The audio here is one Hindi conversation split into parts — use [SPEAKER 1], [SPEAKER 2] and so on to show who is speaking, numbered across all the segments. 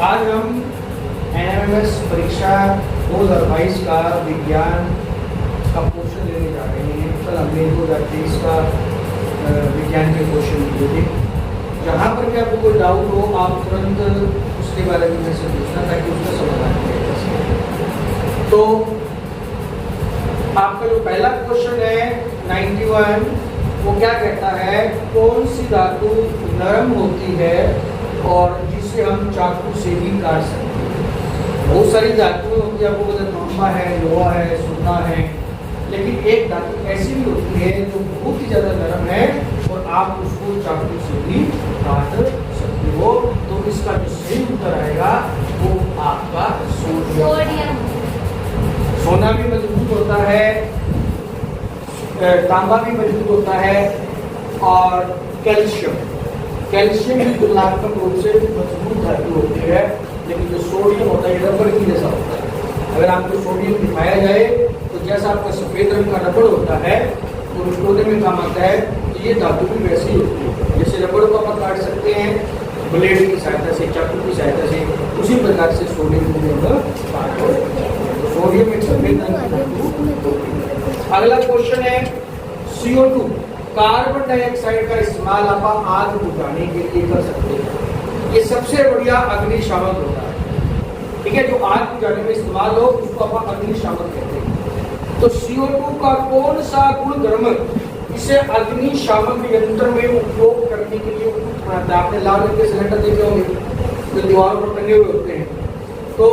[SPEAKER 1] आज हम NMMS परीक्षा 2022 का विज्ञान का क्वेश्चन लेने जा रहे हैं। कल हमने 2023 का विज्ञान के क्वेश्चन लिए थे। जहाँ पर भी आपको कोई डाउट हो आप तुरंत उसके बारे में मुझसे पूछना ताकि उसका समाधान किया जा सके। तो आपका जो पहला क्वेश्चन है 91, वो क्या कहता है, कौन सी धातु नरम होती है और जिसे हम चाकू से भी काट सकते हैं। बहुत सारी धातुएं होती है, आपको पता है, तांबा है, लोहा है, सोना है, लेकिन एक धातु ऐसी भी होती है जो बहुत ही ज्यादा नरम है और आप उसको चाकू से भी काट सकते हो। तो इसका जो सही उत्तर आएगा वो आपका सोडियम। सोना भी मजबूत होता है, तांबा भी मजबूत होता है और कैल्शियम भी तुलनात्मक रूप से मजबूत धातु होती है, लेकिन जो सोडियम होता है रबड़ की जैसा होता है। अगर आपको सोडियम दिखाया जाए तो जैसा आपका सफेद रंग का रबड़ होता है तो उसको में काम आता है, तो ये धातु भी वैसी ही होती है। जैसे रबड़ को आप काट सकते हैं ब्लेड की सहायता से, चाकू की सहायता से, उसी प्रकार से सोडियम को भी हम काट सकते हैं। तो सोडियम एक सफेद रंग की धातु होती है। अगला क्वेश्चन है CO2, कार्बन डाइऑक्साइड का इस्तेमाल आप आग बुझाने के लिए कर सकते हैं। ये सबसे बढ़िया अग्निशामक होता है, ठीक है। जो आग बुझाने में इस्तेमाल हो उसको आप अग्निशामक कहते हैं। तो CO2 का कौन सा गुण धर्म इसे अग्निशामक यंत्र में उपयोग करने के लिए उपयुक्त बनाता है। आपने लाल रंग के सिलेंडर देखे होंगे जो दीवारों पर टंगे हुए होते हैं, तो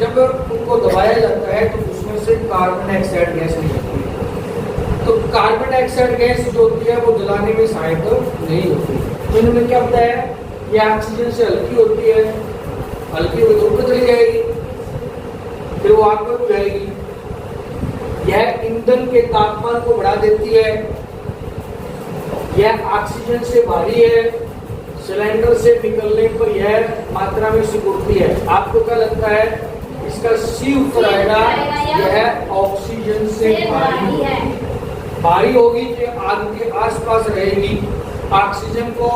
[SPEAKER 1] जब उनको दबाया जाता है तो उसमें से कार्बन डाइऑक्साइड गैस निकलती है। तो कार्बन डाइऑक्साइड गैस जो होती है वो जलाने में सहायक नहीं होती। तो इन्होंने क्या बताया, ये ऑक्सीजन से हल्की होती है, हल्की हुई तो ऊपर चली जाएगी, फिर वो आग पर हो जाएगी। यह ईंधन के तापमान को बढ़ा देती है, यह ऑक्सीजन से भारी है, सिलेंडर से निकलने पर यह मात्रा में सिकुड़ती है। आपको क्या लगता है, इसका सी उत्तर आएगा, यह ऑक्सीजन से भारी है। भारी होगी कि आग के आसपास रहेगी, ऑक्सीजन को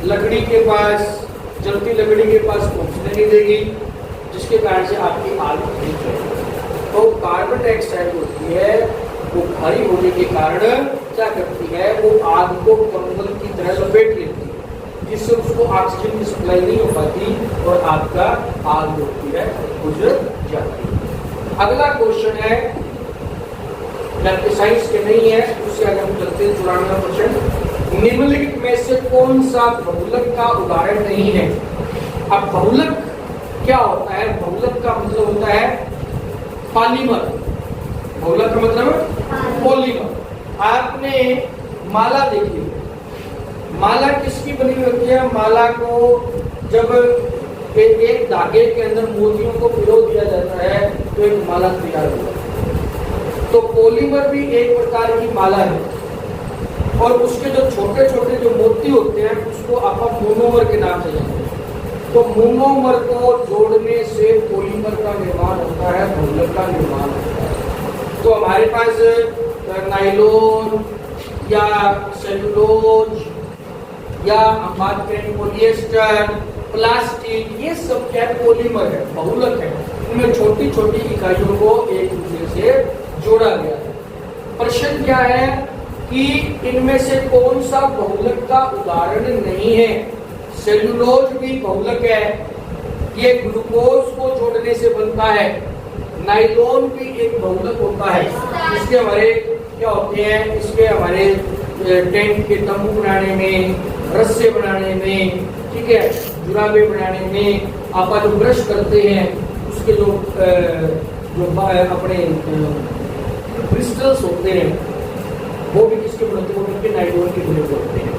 [SPEAKER 1] लकड़ी के पास, जलती लकड़ी के पास पहुंचने नहीं देगी, जिसके कारण से आपकी आग नहीं चलेगी। तो कार्बन डाइऑक्साइड होती है वो भारी होने के कारण क्या करती है, वो आग को कंबल की तरह लपेट लेती है, जिससे उसको ऑक्सीजन की सप्लाई नहीं हो पाती और आपका आग होती है बुझ जाती है। अगला क्वेश्चन है, जबकि साइंस के नहीं है, उससे अगर हम चलते हैं 94 क्वेश्चन, निम्नलिखित में से कौन सा बहुलक का उदाहरण नहीं है। अब बहुलक क्या होता है, बहुलक का मतलब होता है पॉलीमर। बहुलक का मतलब पॉलीमर। आपने माला देखी, माला किसकी बनी हुई होती है। माला को जब एक धागे के अंदर मोतियों को पिरो दिया जाता है तो एक माला तैयार होता है। तो पॉलीमर भी एक प्रकार की माला है और उसके जो छोटे छोटे जो मोती होते हैं उसको आप मोनोमर के नाम से जानते हैं। तो मोनोमर को जोड़ने से पॉलीमर का निर्माण होता है, बहुलक का निर्माण होता है। तो हमारे पास नाइलॉन या सेलुलोज या हम बात करें पॉलिएस्टर, प्लास्टिक, ये सब क्या पॉलीमर है, बहुलक है। इनमें छोटी छोटी इकाइयों को एक दूसरे से जोड़ा गया है। प्रश्न क्या है कि इनमें से कौन सा बहुलक का उदाहरण नहीं है। सेलुलोज भी बहुलक है, ये ग्लूकोज को जोड़ने से बनता है। नाइलॉन भी एक बहुलक होता है, इसके हमारे क्या होते हैं, इसके हमारे टेंट के तंबू बनाने में, रस्से बनाने में, ठीक है, जुराबे बनाने में, आप जो ब्रश करते हैं उसके जो अपने क्रिस्टल्स होते हैं वो भी किसके बनते हैं, वो भी नाइलॉन के बने होते हैं।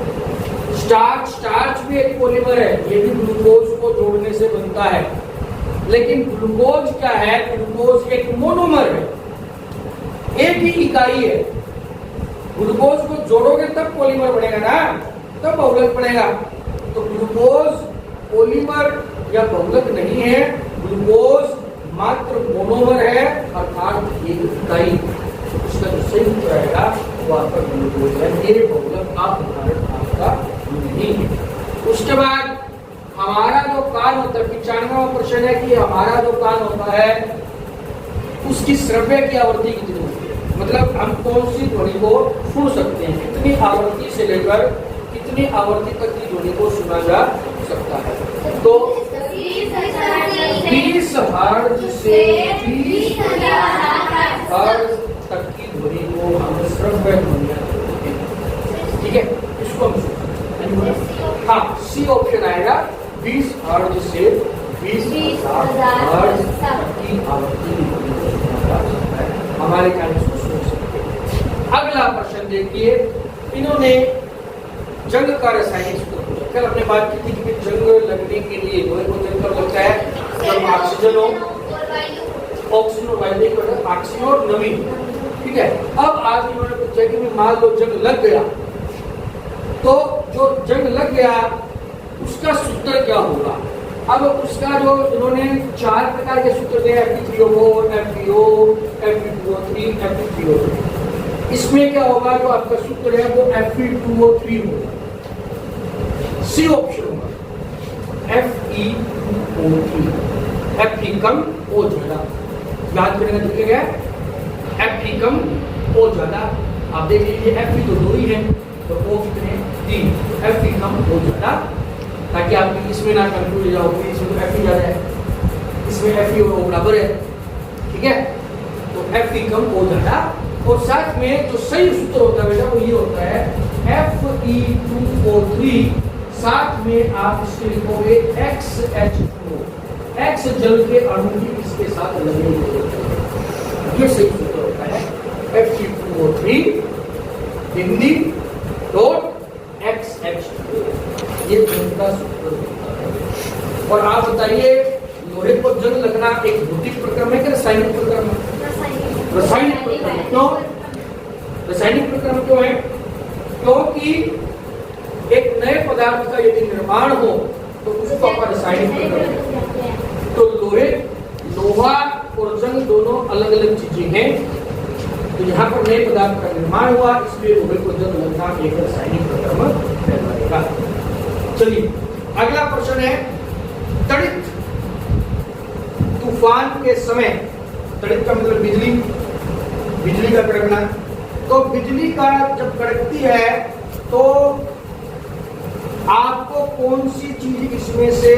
[SPEAKER 1] स्टार्च भी एक पॉलीमर है, ये भी ग्लूकोज को जोड़ने से बनता है। लेकिन ग्लूकोज क्या है, ग्लूकोज एक मोनोमर है, एक ही इकाई है। ग्लूकोज को जोड़ोगे तब पॉलीमर बनेगा ना, तब बहुलक बनेगा। तो ग्लूकोज पॉलीमर या बहुलक नहीं है, ग्लूकोज मात्र मोनोमर है, अर्थात एक इकाई। उसका जो सही उत्तर आएगा वो आपका ग्लूकोज है। ये बहुलक का उदाहरण आपका नहीं है। उसके बाद हमारा जो कान होता है, 95वां प्रश्न है कि हमारा जो कान होता है उसकी श्रव्य की आवृत्ति कितनी होती है, मतलब हम कौन सी ध्वनि को सुन सकते हैं, कितनी आवृत्ति से लेकर कितनी आवृत्ति तक की ध्वनि को सुना जा सकता है। तो 20 हर्ट्ज से 20 हर्ट्ज तक की ध्वनि को हम श्रव्य ध्वनि कहते हैं। ठीक है, इसको हम हाँ सी ऑप्शन आएगा, 20 हर्ट्ज से 20,000 हर्ट्ज तक की आवृत्ति हमारे कान से सुन सकते हैं। अगला प्रश्न देखिए, इन्होंने जंग का रासायनिक सूत्र पूछा। कल हमने बात की थी कि जंग लगने के लिए लोहे को जंग कब लगता है, जब ऑक्सीजन हो, ऑक्सीजन और वायु को, ऑक्सीजन और नमी। ठीक है, अब आज इन्होंने पूछा कि मान लो जंग लग गया, तो जो जंग लग गया उसका सूत्र क्या होगा। अब उसका जो इन्होंने 4 प्रकार के सूत्र दिए, Fe3O4, FeO, Fe2O3, Fe3O3। इसमें क्या होगा, जो आपका सूत्र है वो Fe2O3 होगा, सी ऑप्शन होगा Fe2O3, Fe कम O ज्यादा। याद करने का तरीका क्या है, Fe कम O ज्यादा। आप देख लीजिए Fe तो 2 ही है, तो O कितने 3, Fe कम O ज्यादा, ताकि आप इसमें ना कंफ्यूज जाओ कि इसमें तो Fe ज्यादा है, इसमें Fe और O बराबर है। ठीक है, तो Fe कम O ज्यादा, और साथ में जो सही सूत्र होता है बेटा वो ये होता है Fe2O3, साथ में आप इसके लिखोगे XH2O, X जल के अणु की इसके साथ लगने की जरूरत है, ये सही सूत्र होता है Fe2O3 हिंदी डॉट XH2O, ये उनका सूत्र होता है। और आप बताइए, लोहे को जंग लगना एक भौतिक प्रक्रम है कि रासायनिक प्रक्रम है? रासायनिक प्रक्रम। क्यों रासायनिक प्रक्रम क्यों है? क्योंकि एक नए पदार्थ का यदि निर्माण हो तो उसको अपन रासायनिक प्रक्रम कहते हैं। तो लोहा और जंग दोनों अलग अलग चीजें हैं, तो यहाँ पर नए पदार्थ का निर्माण हुआ, इसलिए लोहे को जंग लगना एक रासायनिक प्रक्रम कहलाएगा। चलिए अगला प्रश्न है, तड़ित तूफान के समय, तड़ित का मतलब बिजली का कड़कना, तो बिजली का जब कड़कती है तो आपको कौन सी चीज इसमें से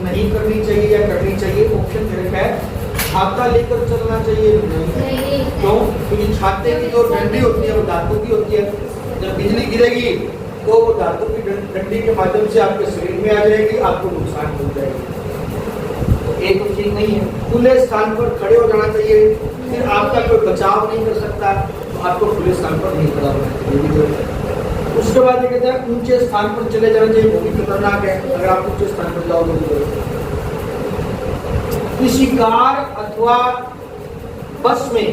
[SPEAKER 1] नहीं करनी चाहिए या करनी चाहिए? ऑप्शन दे रखा है, छाता लेकर चलना चाहिए, नहीं। क्यों? क्योंकि छाते की जो डंडी होती है वो धातु की होती है, जब बिजली गिरेगी तो वो धातु की डंडी के माध्यम से आपके शरीर में आ जाएगी, आपको नुकसान हो जाएगी। तो एक तो चीज नहीं है। खुले स्थान पर खड़े हो जाना चाहिए, फिर आपका कोई बचाव नहीं कर सकता, तो आपको खुले स्थान पर नहीं खड़ा होना चाहिए। उसके बाद ये कहते हैं ऊंचे स्थान पर चले जाना चाहिए, वो भी खतरनाक है अगर आप ऊंचे स्थान पर जाओगे तो। किसी कार अथवा बस में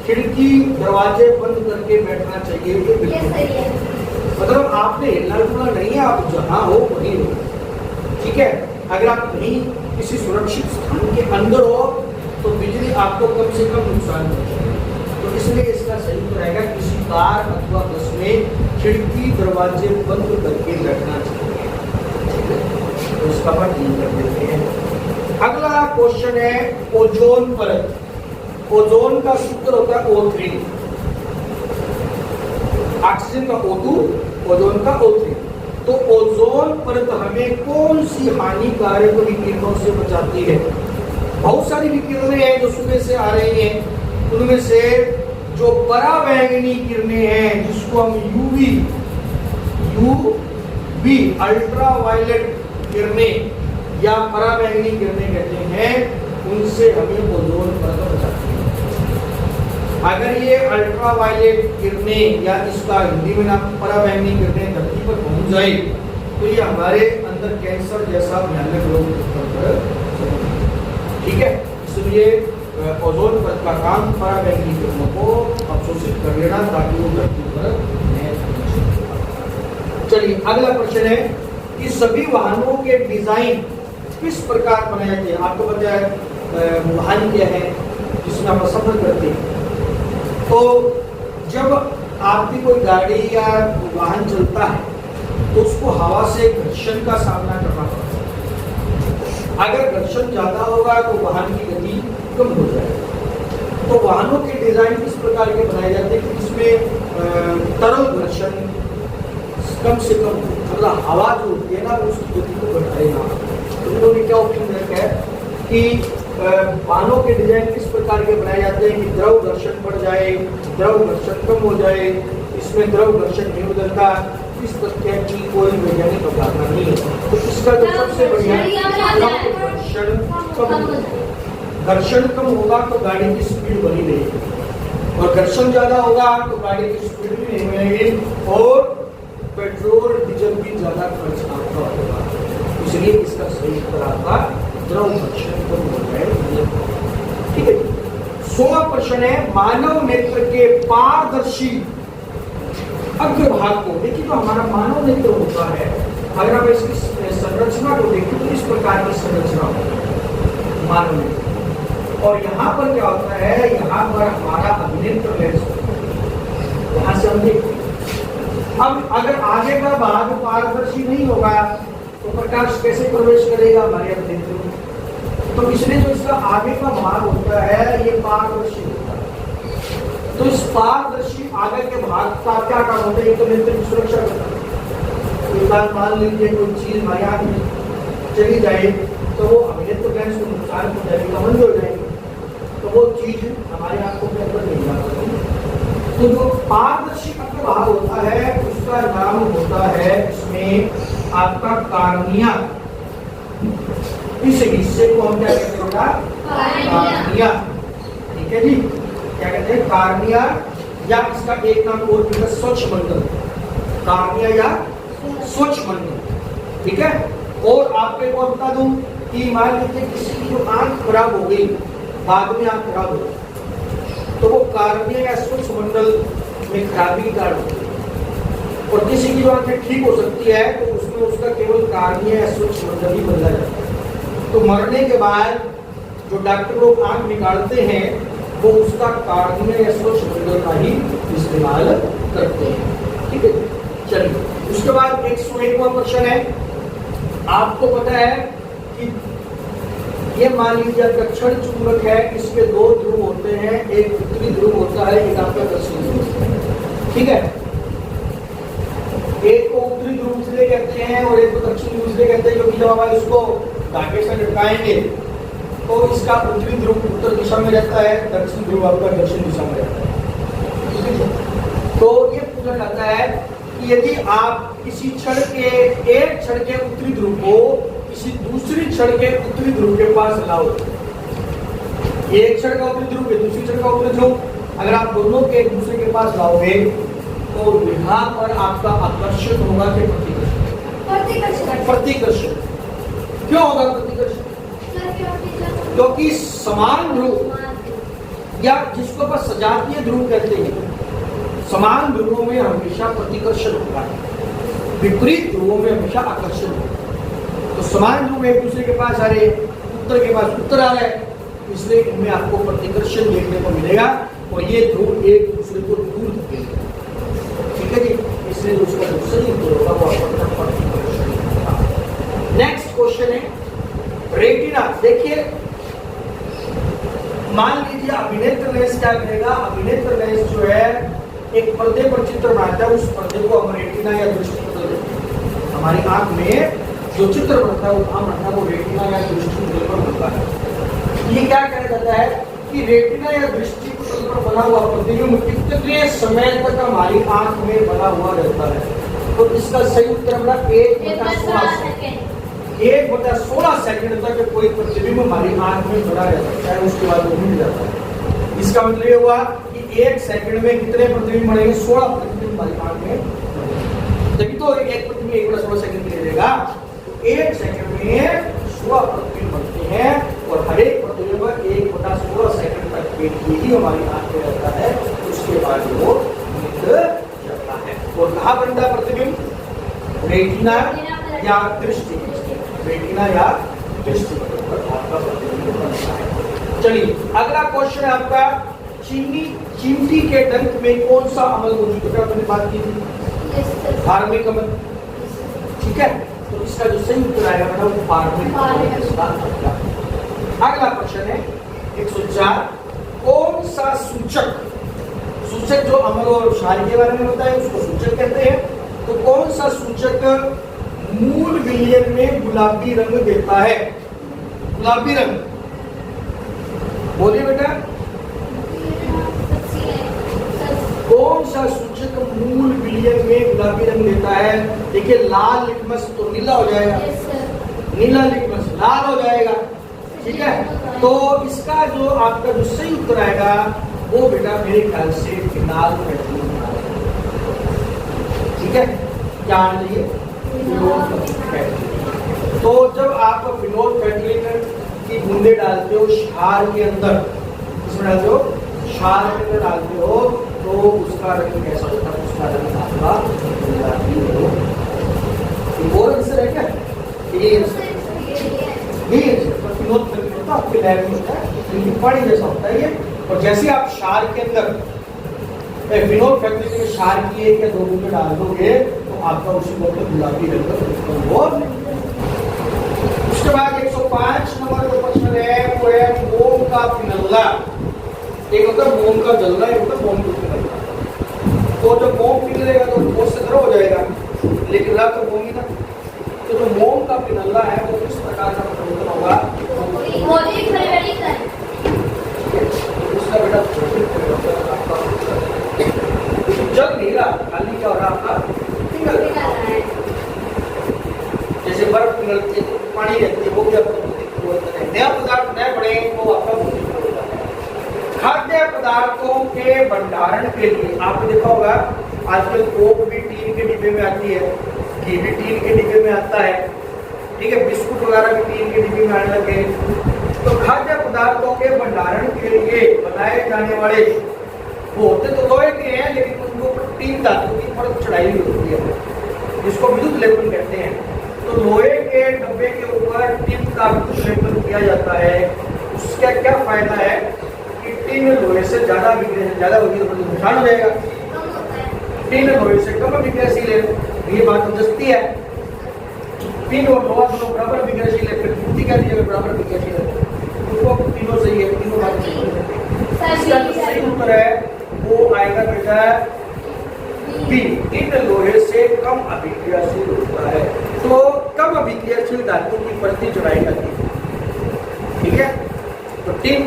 [SPEAKER 1] खिड़की दरवाजे बंद करके बैठना चाहिए, ये बिल्कुल मतलब आपने हिलना डुलना नहीं है, आप जहाँ हो वहीं हो। ठीक है, अगर आप कहीं किसी सुरक्षित स्थान के अंदर हो तो बिजली आपको कम से कम नुकसान पहुंचाएगी, तो इसलिए इसका सही उत्तर आएगा किसी कार अथवा बस में खिड़की दरवाजे बंद करके बैठना चाहिए। तो इसका बात नहीं कर देते हैं। अगला क्वेश्चन है ओजोन परत। ओजोन का सूत्र होता है O3, ऑक्सीजन का O2, ओजोन का O3। तो ओजोन परत हमें कौन सी हानिकारक विकिरणों से बचाती है? बहुत सारी विकिरणें हैं जो सुबह से आ रही हैं, उनमें से जो पराबैंगनी किरणें हैं जिसको हम यूवी अल्ट्रावायलेट किरणें या पराबैंगनी किरणें कहते हैं, उनसे हमें ओजोन परत बचाती है। अगर ये अल्ट्रावायलेट किरणें या इसका हिंदी में नाम पराबैंगनी किरणें धरती पर पहुंच जाए तो ये हमारे अंदर कैंसर जैसा भयानक रोग उत्पन्न कर सकते हैं। ठीक है, इसलिए ओजोन परत का काम पराबैंगनी किरणों को अवशोषित कर लेना ताकि वो धरती पर न पहुंचे। चलिए अगला प्रश्न है कि सभी वाहनों के डिजाइन किस प्रकार बनाए जाते हैं? आपको पता है वाहन क्या है जिसमें आप सफर करते हैं, तो जब आपकी कोई गाड़ी या वाहन चलता है तो उसको हवा से घर्षण का सामना करना पड़ता है। अगर घर्षण ज्यादा होगा तो वाहन की गति कम हो जाएगी। तो वाहनों के डिजाइन इस प्रकार के बनाए जाते हैं कि इसमें तरल घर्षण कम से कम, मतलब हवा जो होती है ना उसकी गति को बढ़ाएगा। तो उन्होंने क्या ऑप्शन रखा है कि वाहनों के डिजाइन किस प्रकार के बनाए जाते हैं कि द्रव घर्षण बढ़ जाए, द्रव घर्षण कम हो जाए, इसमें द्रव घर्षण नहीं बदलता। इस तथ्य की कोई वैज्ञानिक अवधारणा नहीं है। तो इसका जो सबसे बढ़िया घर्षण कम होगा तो गाड़ी की स्पीड बनी रहेगी, और घर्षण ज्यादा होगा तो गाड़ी की स्पीड भी नहीं बनेगी और पेट्रोल डीजल भी ज्यादा खर्च आपका होगा। इसलिए इसका सही उत्तर आपका द्रव घर्षण कम हो जाए। ठीक है। 16 प्रश्न है, मानव नेत्र के पारदर्शी अग्रभाग को देखिए। तो हमारा मानव नेत्र होता है, अगर आप इसकी संरचना को देखें तो इस प्रकार की संरचना होती मानव नेत्र। और यहाँ पर क्या होता है, यहाँ पर हमारा अभिनेत्र लेंस यहाँ से हम देखते हैं। अब अगर आगे का भाग पारदर्शी नहीं होगा तो प्रकाश कैसे प्रवेश करेगा हमारे अभिनेत्र में? तो इसलिए जो इसका आगे का भाग होता है ये पारदर्शी होता है। तो इस पारदर्शी आगे के भाग का क्या काम होता है? एक तो नेत्र की सुरक्षा करता है। एक बार मान लीजिए कोई चीज हमारे आंख में चली जाए तो वो अभिनेत्र लेंस को नुकसान हो जाएगी, कमजोर हो जाएगी, तो वो चीज हमारे आंखों के अंदर नहीं जा सकती। तो जो पारदर्शी भाग होता है उसका नाम होता है इसमें आपका कार्निया। इस हिस्से को हम क्या कहते हैं? कार्निया। ठीक है जी, क्या कहते हैं? कार्निया, या इसका एक नाम और भी है स्वच्छ मंडल। कार्निया या स्वच्छ मंडल। ठीक है। और आपको एक और बता दूं कि मान लीजिए किसी की जो आंख खराब हो गई, बाद में आंख खराब हो गई, तो वो कार्निया या स्वच्छ मंडल में खराबी के कारण होती है। और किसी की जो आंखें ठीक हो सकती है तो उसमें उसका केवल कार्निया या स्वच्छ मंडल ही बदला जाता है। तो मरने के बाद जो डॉक्टर लोग आंख निकालते हैं वो उसका कार्निया या स्वच्छ मंडल का ही इस्तेमाल करते हैं। ठीक है। चलिए, उसके बाद 101वां प्रश्न है। आपको पता है कि ये मान लीजिए दक्षिण चुंबक है, इसके दो ध्रुव होते हैं, एक उत्तरी ध्रुव होता है, एक आपका दक्षिणी ध्रुव। ठीक है। एक को उत्तरी ध्रुव इसलिए कहते हैं और एक को दक्षिणी ध्रुव इसलिए कहते हैं क्योंकि जब आप इसको धागे से लटकाएंगे तो इसका उत्तरी ध्रुव उत्तर दिशा में रहता है, दक्षिण ध्रुव आपका दक्षिण दिशा में रहता है। तो ये पूछा जाता है कि यदि आप किसी क्षण के एक क्षण के उत्तरी ध्रुव को किसी दूसरी क्षण के उत्तरी ध्रुव के पास लाओ, एक क्षण का उत्तरी ध्रुव है, दूसरी क्षण का उत्तरी ध्रुव, अगर आप दोनों के एक दूसरे के पास लाओगे तो यहाँ पर आपका आकर्षण होगा कि प्रतिकर्षण? प्रतिकर्षण। क्यों होगा प्रतिकर्षण? क्योंकि समान ध्रुव या जिसको पर सजातीय ध्रुव कहते हैं, समान ध्रुवों में हमेशा प्रतिकर्षण होता है, विपरीत ध्रुवों में हमेशा आकर्षण होता है। तो समान ध्रुव एक दूसरे के पास आ रहे, उत्तर के पास उत्तर आ रहा है, इसलिए इनमें आपको प्रतिकर्षण देखने को मिलेगा और ये ध्रुव एक दूसरे को दूर धकेलेंगे। ठीक है जी, इसलिए उसका जो सही उत्तर होगा वो आपका प्रतिकर्षण होगा। नेक्स्ट क्वेश्चन है रेटिना। देखिए, मान लीजिए अभिनेत्र लेंस क्या करेगा? अभिनेत्र लेंस जो है एक पर्दे पर चित्र बनाता है, उस पर्दे को हम रेटिना या दृष्टिपटल देते हैं। हमारी आंख में जो चित्र बनता है वो कहाँ बनता है? वो रेटिना या दृष्टिपटल पर बनता है। ये क्या कहा जाता है कि रेटिना या दृष्टिपटल पर बना हुआ प्रतिबिंब कितने समय तक हमारी आंख में बना हुआ रहता है? तो इसका सही उत्तर होगा 1/16 सेकंड। 1/16 सेकंड तक कोई प्रतिबिंब हमारी आंख में बना रहता है, उसके बाद वो मिट जाता है। इसका मतलब ये हुआ कि 1 सेकंड में कितने प्रतिबिंब बनेंगे? 16 प्रतिबिंब हमारी आंख में। तभी तो एक प्रतिबिंब 1/16 सेकंड के लिए देगा। तो 1 सेकंड में 16 प्रतिबिंब बनते हैं और हर एक प्रतिबिंब 1/16 सेकंड तक के लिए ही हमारी आंख में रहता है, उसके बाद वो मिट जाता है। और कहाँ बनता है प्रतिबिंब? रेटिना या दृष्टि, रेटिना या दृष्टिपटल पर आपका प्रतिबिंब बनता है। चलिए, अगला क्वेश्चन है आपका चींटी के डंक में कौन सा अमल मौजूद है? आपने बात की थी धार्मिक अमल। ठीक है। तो इसका जो सही उत्तर आएगा बेटा वो पार्लियामेंट का अगला। अगला प्रश्न है 104, कौन सा सूचक, सूचक जो अमल और क्षार के बारे में होता है उसको सूचक कहते हैं, तो कौन सा सूचक मूल विलयन में गुलाबी रंग देता है? गुलाबी रंग बोलिए बेटा, कौन सा सूचक मूल विलयन में गुलाबी रंग देता है? देखिए लाल लिटमस तो नीला हो जाएगा, नीला लिटमस लाल हो जाएगा, ठीक है। तो इसका जो आपका जो सही उत्तर आएगा वो बेटा मेरे ख्याल से फिनाल पेट्रोलियम, ठीक है। क्या आना चाहिए? तो जब आप फिनोल पेट्रोलियम की बूंदे डालते हो क्षार के अंदर, इसमें डालते हो क्षार के अंदर डालते हो तो उसका रंग कैसा होता है? उसका रंग आपका गुलाबी हो। और आंसर है क्या? ये आंसर नहीं, फिनोल पेट्रोलियम होता है आपके लैब में होता है, लेकिन पानी जैसा होता है ये। और जैसे आप क्षार के अंदर फिनोल पेट्रोलियम में क्षार की एक या दो बूंदे डाल दोगे तो आपका उसी को गुलाबी रंग उत्पन्न हो। उसके बाद 105 नंबर जो प्रश्न है वो है मोम का पिघलना। एक होता है मोम का जलना, एक होता है मोम का पिघलना। तो जब मोम पिघलेगा तो बहुत से गर्म हो जाएगा, लेकिन रात तो मोम ही था। तो जो मोम का पिघलना है वो किस प्रकार का परिवर्तन होगा? उसका बेटा जल नहीं रहा, खाली क्या हो रहा आपका? पिघल रहा है। जैसे बर्फ पिघलती है, पानी रहती है, वो भी आपका भौतिक परिवर्तन है। नया पदार्थ नए बने तो आपका भौतिक परिवर्तन है। खाद्य पदार्थों के भंडारण के लिए आपने देखा होगा आजकल कोक भी टीन के डिब्बे में आती है, घी भी टीन के डिब्बे में आता है, ठीक है, बिस्कुट वगैरह भी टीन के डिब्बे में आने लगे। तो खाद्य पदार्थों के भंडारण के लिए बनाए जाने वाले वो होते तो लोहे के हैं, लेकिन उनको ऊपर टीन धातु की परत चढ़ाई हुई होती है, जिसको विद्युत लेपन कहते हैं। तो लोहे के डब्बे के ऊपर टीन का विद्युत लेपन किया जाता है। उसका क्या फायदा है कि टीन लोहे से ज्यादा होगी तो नुकसान हो जाएगा, टीन लोहे से कम विक्रयशील है, ये बात समझती है। टीन और लोहा दोनों बराबर विक्रयशील है, फिर मिट्टी का भी बराबर विक्रयशील है, उसको तीनों सही है, तीनों बात इसका जो सही उत्तर है वो आएगा बेटा बी, इन लोहे से कम अभिक्रियाशील होता है। तो कम अभिक्रियाशील धातु की परतें चढ़ाई जाती है, ठीक है। तो टिन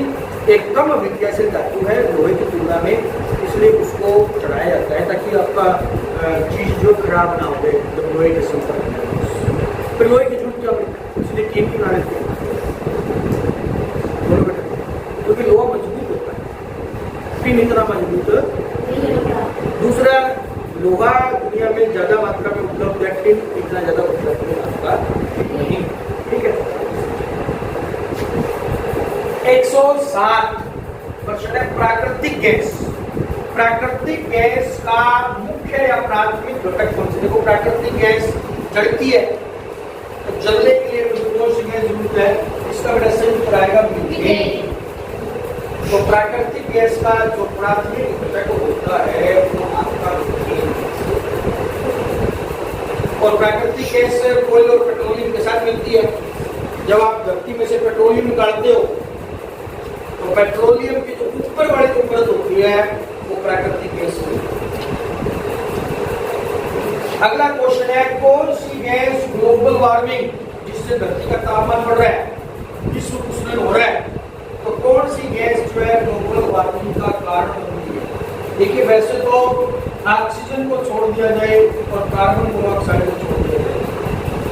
[SPEAKER 1] एक कम अभिक्रियाशील धातु है लोहे की तुलना में, इसलिए उसको चढ़ाया जाता है ताकि आपका चीज जो खराब ना हो जाए जब लोहे के संपर्क में। फिर लोहे की जरूरत क्या होगी, इसलिए टिन की बना लेते हैं क्योंकि लोहा मजबूत होता है, टिन इतना मजबूत नहीं होता। दूसरा, लोहा दुनिया में ज्यादा मात्रा में उपलब्ध है, टिन इतना ज्यादा उपलब्ध नहीं, ठीक है। 107 प्रश्न है प्राकृतिक गैस। प्राकृतिक गैस का मुख्य या प्राथमिक घटक कौन सा? देखो प्राकृतिक गैस जलती है तो जलने के लिए कौन सी गैस जरूरत है? इसका बेटा सही उत्तर आएगा मीथेन। तो प्राकृतिक गैस का जो प्राथमिक घटक होता है वो आपका मीथेन। और प्राकृतिक गैस कोयले और पेट्रोलियम के साथ मिलती है। जब आप धरती में से पेट्रोलियम निकालते हो तो पेट्रोलियम की जो ऊपर वाली जो परत होती है वो प्राकृतिक गैस होती है। अगला क्वेश्चन है कौन सी गैस ग्लोबल वार्मिंग, जिससे धरती का तापमान बढ़ रहा है, विश्व उष्णन हो रहा है, तो कौन सी गैस जो है ग्लोबल वार्मिंग का कारण बनती है? देखिए वैसे तो ऑक्सीजन को छोड़ दिया जाए और कार्बन मोनोऑक्साइड को छोड़ दिया जाए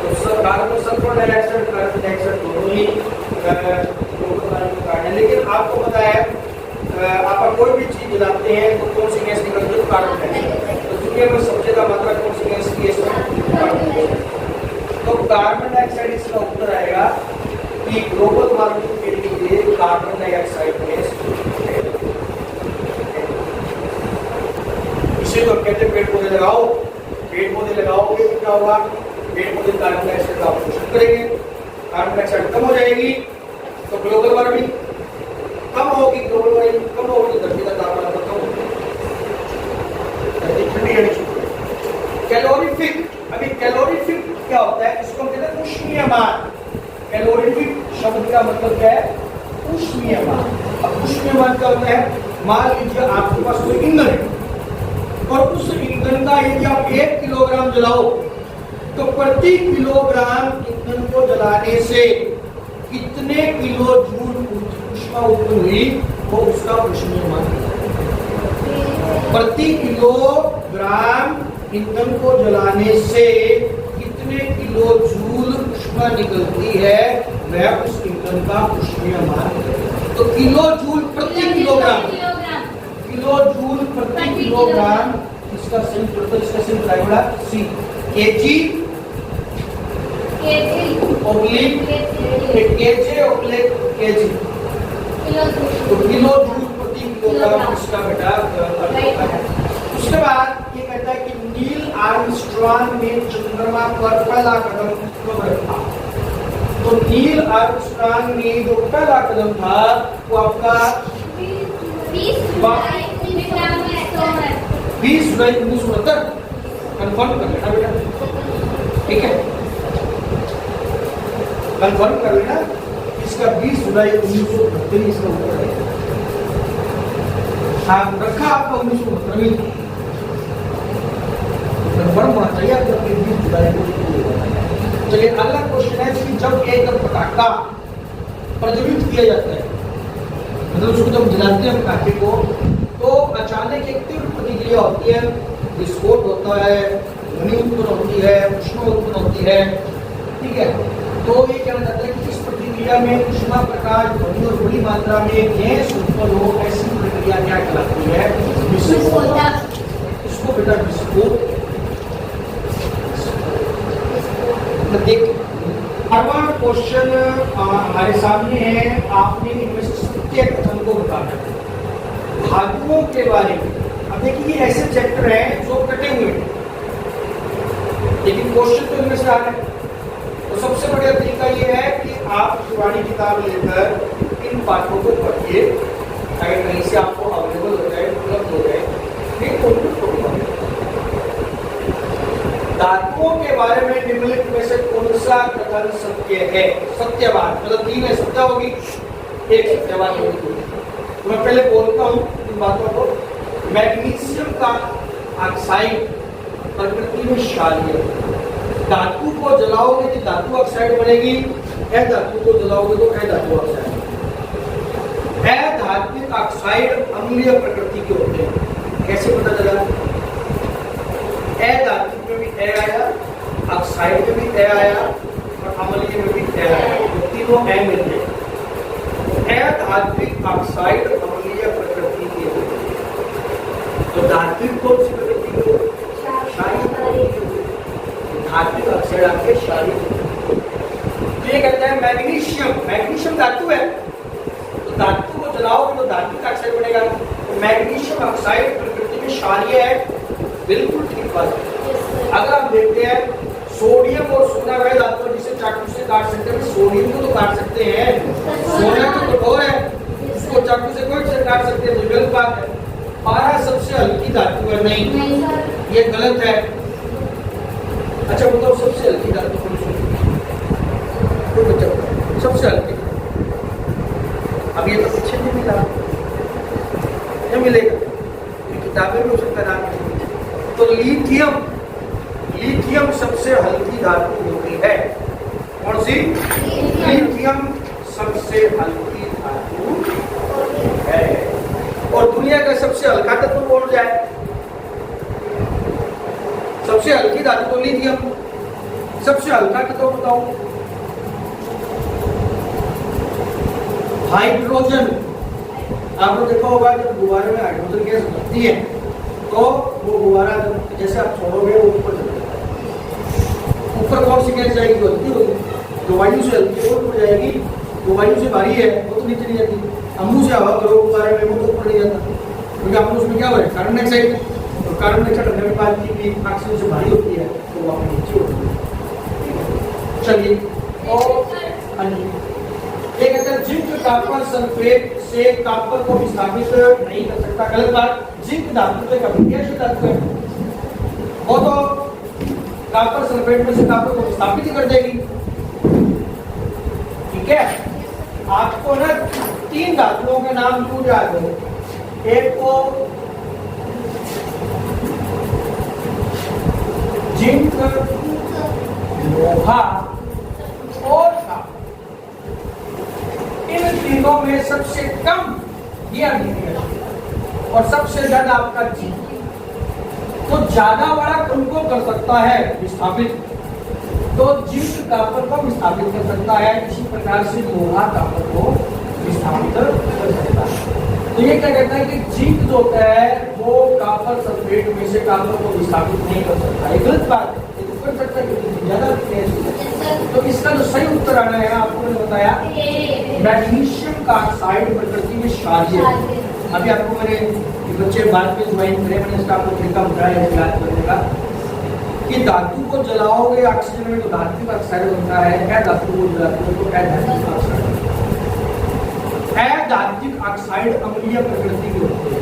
[SPEAKER 1] तो carbon sulphur dioxide, carbon dioxide दोनों ही ग्लोबल वार्मिंग का कारण है। लेकिन आपको पता है आप कोई भी चीज जलाते हैं तो कौन सी गैस निकलती है? Carbon dioxide. तो दुनिया में सबसे ज्यादा मात्रा कौन सी गैस की है? तो कार्बन डाइऑक्साइड इसका उत्तर आएगा कि ग्लोबल वार्मिंग के लिए कार्बन डाइऑक्साइड गैस, इसे तो कहते हैं पेड़ पौधे लगाओ, पेड़ पौधे लगाओगे तो क्या होगा? पेड़ पौधे कार्बन डाइऑक्साइड का अवशोषण करेंगे, कार्बन डाइऑक्साइड कम हो जाएगी तो ग्लोबल वार्मिंग कम होगी, ग्लोबल वार्मिंग कम होगी तो धरती का तापमान कम होगा, धरती ठंडी रहनी शुरू। कैलोरीफिक, अभी कैलोरीफिक क्या होता है, इसको हम कहते हैं उष्मीयमान। कैलोरीफिक शब्द का मतलब क्या है, उष्मीयमान। अब उष्मीयमान क्या होता है, मान लीजिए आपके पास कोई ईंधन है और उस ईंधन का यदि आप 1 किलोग्राम जलाओ तो प्रति किलोग्राम ईंधन को जलाने से कितने किलो जूल ऊष्मा उत्पन्न हुई, वो उसका उष्मीयमान है। प्रति किलोग्राम ईंधन को जलाने से कितने किलो जूल ऊष्मा निकलती है, वह उस ईंधन का उष्मीयमान है। तो किलो जूल प्रति किलोग्राम, किलो जूल प्रति किलोग्राम, इसका सही बड़ा सी। KG oblique KJ oblique KG, तो किलो जूल प्रति किलोग्राम इसका बेटा अर्थ होता है। उसके बाद ये कहता है कि नील आर्मस्ट्रॉन्ग ने चंद्रमा पर पहला कदम कब रखा। तो नील आर्मस्ट्रॉन्ग ने जो पहला कदम था वो आपका 20 जुलाई 1969, कंफर्म कर लेना बेटा, ठीक है, कंफर्म कर लेना। इसका 20 जुलाई 1969 इसका उत्तर है। हाँ, रखा आपका 1969 में, कंफर्म होना चाहिए आपका 20 जुलाई को। चलिए अगला क्वेश्चन है कि जब एक पटाखा प्रज्वलित किया जाता है, मतलब उसको जब जलाते हैं पटाखे को, तो अचानक एक तीव्र प्रतिक्रिया होती है, विस्फोट होता है, ध्वनि उत्पन्न होती है, ऊष्मा उत्पन्न होती है, ठीक है। तो ये क्या जाता है कि इस प्रक्रिया में ऊष्मा, प्रकाश, ध्वनि और बड़ी मात्रा में गैस उत्पन्न हो, ऐसी प्रक्रिया क्या कहलाती है, विस्फोट। इसको बेटा विस्फोट। क्वेश्चन हमारे सामने है, आपने इनमें से सत्य कथन को बताना है धातुओं के बारे में। अब देखिए ऐसे चैप्टर हैं जो कटे हुए हैं, लेकिन क्वेश्चन तो इनमें से आ रहे हैं। तो सबसे बढ़िया तरीका ये है कि आप पुरानी किताब लेकर इन पाठों को पढ़िए, अगर कहीं से आपको अवेलेबल हो जाए, उपलब्ध हो जाए, फिर उनको धातुओं के बारे में निम्नलिखित में से कौन सा कथन सत्य है। सत्यवाद मतलब 3 है, सत्य होगी, एक सत्यवाद होगी। तो मैं पहले बोलता हूँ इन बातों को। मैग्नीशियम का ऑक्साइड प्रकृति में क्षारीय है। धातु को जलाओगे तो धातु ऑक्साइड बनेगी, अधातु को जलाओगे तो अधातु ऑक्साइड। अधात्विक ऑक्साइड अम्लीय प्रकृति के होते हैं। कैसे पता चला? अधातु में भी ए आया, ऑक्साइड में भी ए आया और अम्लीय में भी ए आया, तो तीनों ए मिल गए। अधात्विक ऑक्साइड अम्लीय प्रकृति के होते हैं। तो धात्विक कौन सी प्रकृति के? क्षारीय। धात्विक ऑक्साइड आपके क्षारीय। तो ये कहते हैं मैग्नीशियम धातु है, तो धातु को जलाओगे तो धात्विक ऑक्साइड बनेगा। तो मैग्नीशियम ऑक्साइड प्रकृति में क्षारीय है, बिल्कुल ठीक बात है। अगर आप देखते हैं सोडियम और सोना वह धातु है जिसे चाकू से काट सकते हैं। सोडियम को तो काट सकते हैं, सोना तो कठोर है, उसको चाकू से कोई से काट सकते हैं, तो गलत बात है। पारा सबसे हल्की धातु है, नहीं ये गलत है। अच्छा बताओ सबसे हल्की धातु कौन सी? सबसे हल्की, अब ये तो पीछे नहीं मिला, क्या मिलेगा? किताबें में हो सकता है। तो लिथियम सबसे हल्की धातु होती है। कौन सी? लिथियम सबसे हल्की धातु है। और दुनिया का सबसे हल्का तत्व कौन सा है? सबसे हल्की धातु तो लिथियम। सबसे हल्का तत्व बताओ। हाइड्रोजन। आपने देखा होगा जब गुब्बारे में हाइड्रोजन गैस भरती है तो वो गुब्बारा जैसे आप छोड़ोगे वो ऊपर चलेगा। ऊपर कौन सी गैस जाएगी? हल्की होगी, जो वायु से हल्की है वो ऊपर जाएगी, जो वायु से भारी है वो तो नीचे नहीं जाती। अम्मू से हवा करो गुब्बारे में, वो तो ऊपर नहीं जाता, क्योंकि आपको उसमें क्या हो रहा है? Carbon dioxide. तो कार्बन डाइऑक्साइड अंदर की बात की ऑक्सीजन से भारी होती है तो वो अपने नीचे होती है। चलिए और ये कहते हैं जिंक कॉपर सल्फेट से कॉपर को विस्थापित नहीं कर सकता। गलत बात। जिंक धातु एक अभिक्रियाशील धातु है, वो तो कॉपर सल्फेट में से कॉपर को विस्थापित ही कर देगी। ठीक है, आपको ना 3 धातुओं के नाम क्यों याद हो, एक को जिंक, लोहा और कॉपर, इन तीनों में सबसे कम यह और सबसे ज्यादा आपका जिंक। तो ज्यादा बड़ा कौन को कर सकता है विस्थापित, तो जिंक कॉपर को विस्थापित कर सकता है, इसी प्रकार से लोहा कॉपर को विस्थापित कर सकता है। तो ये क्या कहता है कि जिंक जो होता है वो कॉपर सल्फेट में से कॉपर को विस्थापित नहीं कर सकता, ये गलत बात है, ये तो कर सकता है ज्यादा तेज। तो इसका जो सही उत्तर आना है आपको मैंने बताया मैग्नीशियम का ऑक्साइड प्रकृति में क्षारीय है। अभी आपको मैंने बच्चे बाद में ज्वाइन करे, मैंने इसका आपको तरीका बताया है याद करने का कि धातु को जलाओगे ऑक्सीजन में तो धातु का ऑक्साइड बनता है, क्या धातु को जलाते हो तो क्या धातु का ऑक्साइड, अधात्विक ऑक्साइड अम्लीय प्रकृति की होती है,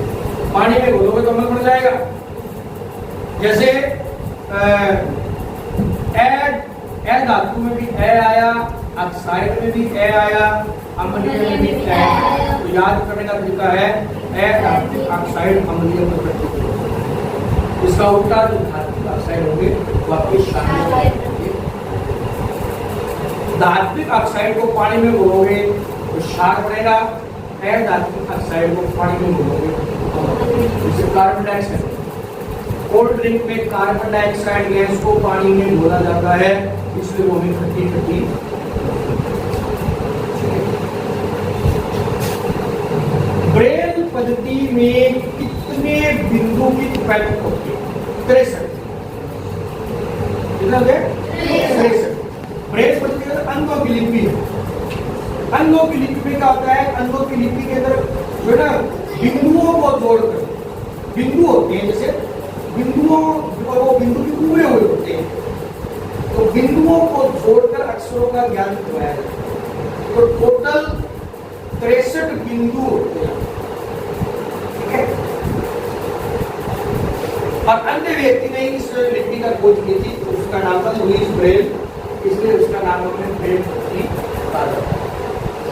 [SPEAKER 1] पानी में घोलोगे तो अम्ल बन जाएगा। जैसे ए धातु में भी ए आया, ऑक्साइड में भी ए आया, अम्लीय में भी ए आया। तो याद करने का तरीका है अधात्विक ऑक्साइड अम्लीय प्रकृति की होती है। इसका उल्टा जो धात्विक ऑक्साइड होंगे वो आपके क्षारीय होंगे। धात्विक ऑक्साइड को पानी में घोलोगे तो क्षार बनेगा, अधात्विक ऑक्साइड को पानी में घोलोगे जैसे कार्बन डाइऑक्साइड। कोल्ड ड्रिंक में कार्बन डाइऑक्साइड गैस को पानी में घोला जाता है, इसलिए वो भी खट्टी खट्टी। ब्रेल पद्धति में कितने बिंदु की पैटर्न होती है? 63। कितना है? 63। ब्रेल पद्धति के अंदर अंगों की लिपि है। अंगों की लिपि में क्या होता है? अंगों की लिपि के अंदर जो है ना बिंदुओं को जोड़कर बिंदु होते हैं, जैसे बिंदुओं और वो बिंदु भी पूरे हुए होते हैं, तो बिंदुओं को जोड़कर अक्षरों का ज्ञान करवाया जाता है। तो टोटल 63 बिंदु होते हैं। ठीक है, और अन्य व्यक्ति ने इस लिपि का खोज की थी, तो उसका नाम था लुईस ब्रेल, इसलिए उसका नाम हमने ब्रेल पद्धति कहा जाता है।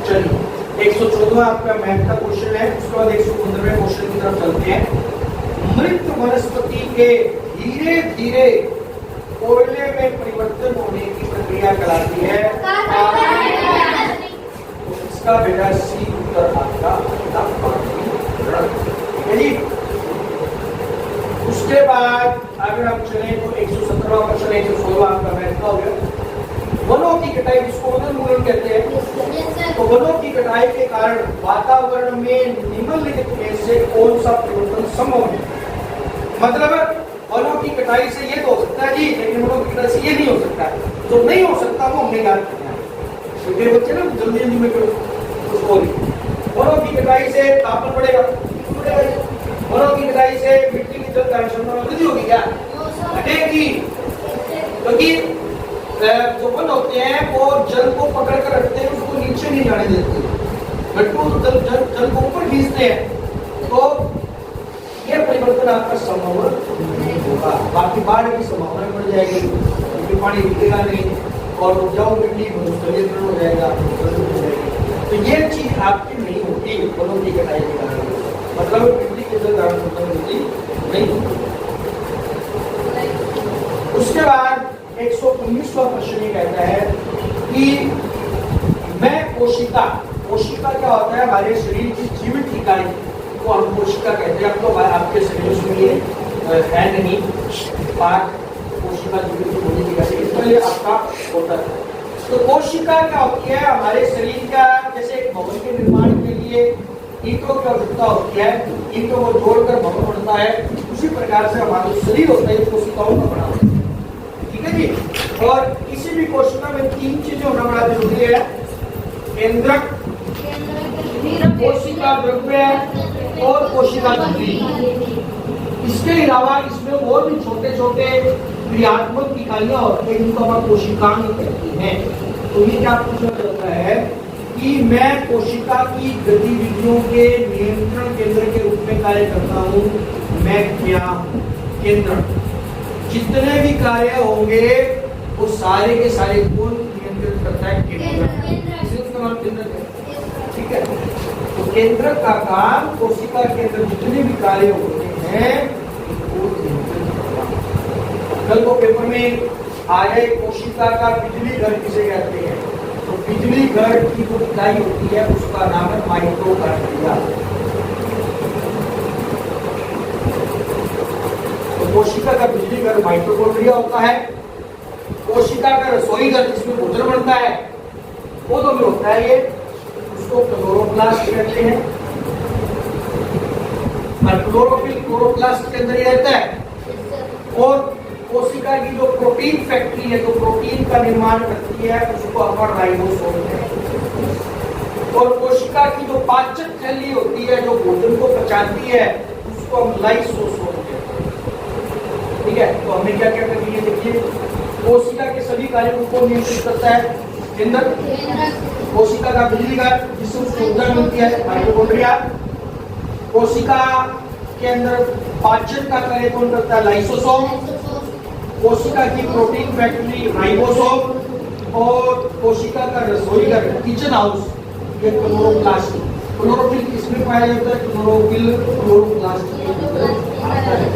[SPEAKER 1] चलिए 114वां आपका मैथ का क्वेश्चन है, उसके बाद 115वें क्वेश्चन की तरफ चलते हैं। मृत वनस्पति के धीरे धीरे कोयले में परिवर्तन होने की प्रक्रिया कहलाती है। इसका बेटा सी उत्तर आपका जी। उसके बाद अगर हम चले तो 117वां क्वेश्चन 116वां आपका मैथ का हो गया। वनों की कटाई, जिसको वनोन्मूलन कहते हैं, तो वनों की कटाई के कारण वातावरण में निम्नलिखित में से कौन सा परिवर्तन संभव है? मतलब वनों की कटाई से ये तो हो सकता है जी, लेकिन वनों की कटाई से ये नहीं हो सकता। जो नहीं हो सकता वो हमने याद करना है। तो मेरे बच्चे ना जल्दी जल्दी में करो। वनों की कटाई से तापमान बढ़ेगा, वनों की कटाई से मिट्टी की जल धारण क्षमता में वृद्धि होगी क्या? घटेगी, क्योंकि जो वन होते हैं वो जल को पकड़ कर रखते हैं, उसको नीचे नहीं जाने देते, घटकों जल को ऊपर खींचते हैं। तो ये परिवर्तन आपका संभव नहीं होगा। बाकी बाढ़ की संभावना बढ़ जाएगी क्योंकि पानी रुकेगा नहीं और उपजाऊ मिट्टी स्थलीकरण हो जाएगा। तो ये चीज आपकी नहीं होती वनों की कटाई के कारण, मतलब मिट्टी के जल धारण क्षमता में वृद्धि नहीं होती। उसके बाद 119वां प्रश्न ये कहता है कि मैं कोशिका क्या होता है? हमारे शरीर की जीवित इकाई को हम कोशिका कहते हैं। अब तो आपके शरीर में ये है नहीं, पाक कोशिका जीवित होने की इकाई, इसके लिए आपका होता है। तो कोशिका क्या होती है? हमारे शरीर का, जैसे एक भवन के निर्माण के लिए ईंटों की आवश्यकता होती है, ईंटों को जोड़कर भवन बनता है, उसी प्रकार से हमारा शरीर होता है कोशिकाओं का बना होता है। ठीक है जी। और किसी भी कोशिका में 3 चीजें होना बड़ा जरूरी है: केंद्रक, कोशिका द्रव्य और कोशिका झिल्ली। इसके अलावा इसमें और भी छोटे छोटे क्रियात्मक इकाइयां होती हैं जिनको हम कोशिकांग कहते हैं। तो ये क्या पूछना चाहता है कि मैं कोशिका की गतिविधियों के नियंत्रण केंद्र के रूप में कार्य करता हूँ। मैं क्या केंद्र? जितने भी कार्य होंगे वो सारे के सारे कौन नियंत्रित करता है? केंद्रक। इसलिए उसका नाम केंद्रक है। ठीक है, तो केंद्रक का काम कोशिका के अंदर जितने भी कार्य होते हैं वो नियंत्रित करना। कल को पेपर में आ जाए कोशिका का बिजली घर किसे कहते हैं, तो बिजली घर की जो इकाई होती है उसका नाम है माइटोकॉन्ड्रिया। तो कोशिका का बिजली घर माइटोकॉन्ड्रिया होता है। कोशिका का रसोई घर जिसमें भोजन बनता है वो तो में होता है, ये उसको क्लोरोप्लास्ट कहते हैं। और क्लोरोफिल क्लोरोप्लास्ट के अंदर ही रहता है। और कोशिका की जो प्रोटीन फैक्ट्री है, जो प्रोटीन का निर्माण करती है, उसको अपन राइबोसोम कहते हैं। और कोशिका की जो पाचन थैली होती है, जो भोजन को पचाती है, उसको हम लाइसोसोम कहते हैं। ठीक है, तो हमें क्या क्या करनी है? देखिए, कोशिका के सभी कार्यों को नियंत्रित करता है केंद्रक। कोशिका का बिजली घर जिससे उसको ऊर्जा मिलती है माइटोकॉन्ड्रिया। कोशिका के अंदर पाचन का कार्य कौन करता है? लाइसोसोम। कोशिका की प्रोटीन फैक्ट्री राइबोसोम। और कोशिका का रसोई घर किचन हाउस ये क्लोरोप्लास्ट। क्लोरोफिल किसमें पाया जाता है? क्लोरोफिल क्लोरोप्लास्ट के अंदर आता है।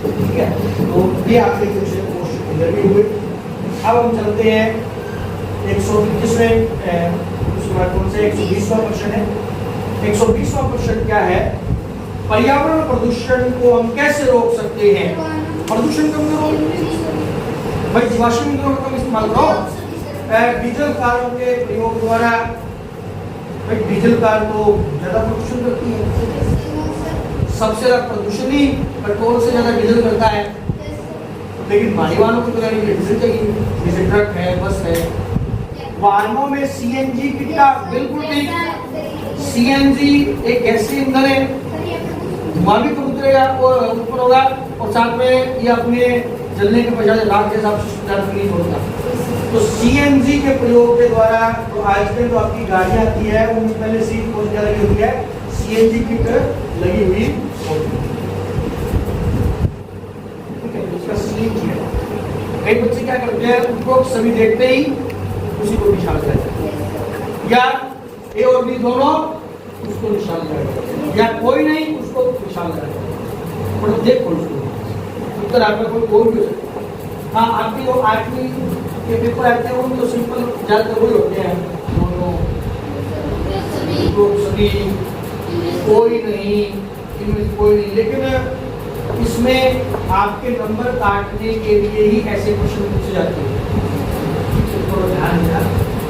[SPEAKER 1] ठीक है, तो ये आपके क्वेश्चन भी हुए। अब हम चलते हैं 121वें उसके बाद कौन से 120वां क्वेश्चन है। 120वां क्वेश्चन क्या है? पर्यावरण प्रदूषण को हम कैसे रोक सकते हैं? प्रदूषण कम करो भाई, जीवाश्म ईंधनों का कम इस्तेमाल करो। डीजल कारों के प्रयोग द्वारा, भाई डीजल कार तो ज्यादा प्रदूषण करती है। सबसे ज्यादा प्रदूषण ही पेट्रोल से ज्यादा डीजल करता है। लेकिन भारी वाहनों को तो यानी डीजल चाहिए, जैसे ट्रक है, बस है। वाहनों में सीएनजी कितना? बिल्कुल ठीक। सीएनजी एक गैसीय ईंधन है, धुआं भी कम उतरेगा और ऊपर होगा, और साथ में ये अपने जलने के पश्चात राख के हिसाब से नहीं होता। तो सीएनजी के प्रयोग के द्वारा तो आजकल जो आपकी गाड़ियां आती है उनमें पहले सीट बहुत ज्यादा लगी होती है, सीएनजी किट लगी हुई होती है। कई बच्चे क्या करते हैं, उनको सभी देखते ही उसी को निशान लगाते हैं, या ए और बी दोनों उसको निशान लगाते हैं, या कोई नहीं उसको निशान लगाते हैं। पर देखो उसको उत्तर आपका कोई भी हो सकता है। हाँ, आपकी जो आठवीं के पेपर आते हैं वो तो सिंपल ज्यादातर वही होते हैं, दोनों सभी कोई नहीं, इनमें कोई नहीं। लेकिन इसमें आपके नंबर काटने के लिए ही ऐसे क्वेश्चन पूछे जाते हैं, तो ध्यान देना।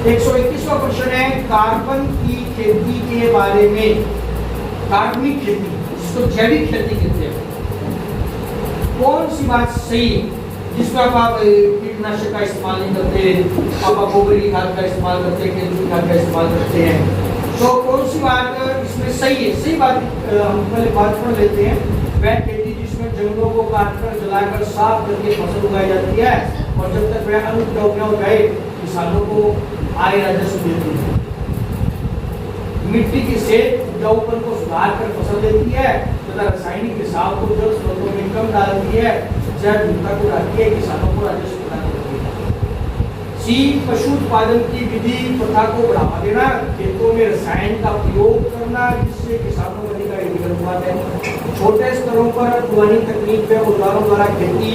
[SPEAKER 1] 121वां क्वेश्चन है कार्बन की खेती के बारे में। कार्बनिक खेती जिसको जैविक खेती कहते हैं, कौन सी बात सही है? जिसमें आप कीटनाशक का इस्तेमाल नहीं करते, आप गोबर की खाद का इस्तेमाल करते हैं, केंचुआ खाद का इस्तेमाल करते हैं, तो कौन सी बात इसमें सही है? सही बात हम पहले बात कर लेते हैं। वह खेती जिसमें जंगलों को काटकर जलाकर साफ करके फसल उगाई जाती है, और जब तक वह अनुपयोगी हो जाए किसानों को आय राजस्व देती है। मिट्टी की सेहत उपजाऊपन को सुधार कर फसल देती है तथा रासायनिक रिसाव को जल स्रोतों में कम डालती है, जैव विविधता को बढ़ाती है, किसानों को राजस्व प्रदान करती है। सी पशु उत्पादन की विधि प्रथा को बढ़ावा देना, खेतों में रसायन का प्रयोग करना जिससे किसानों को अधिक आय विकल्प है। छोटे स्तरों पर पुरानी तकनीक व औजारों द्वारा खेती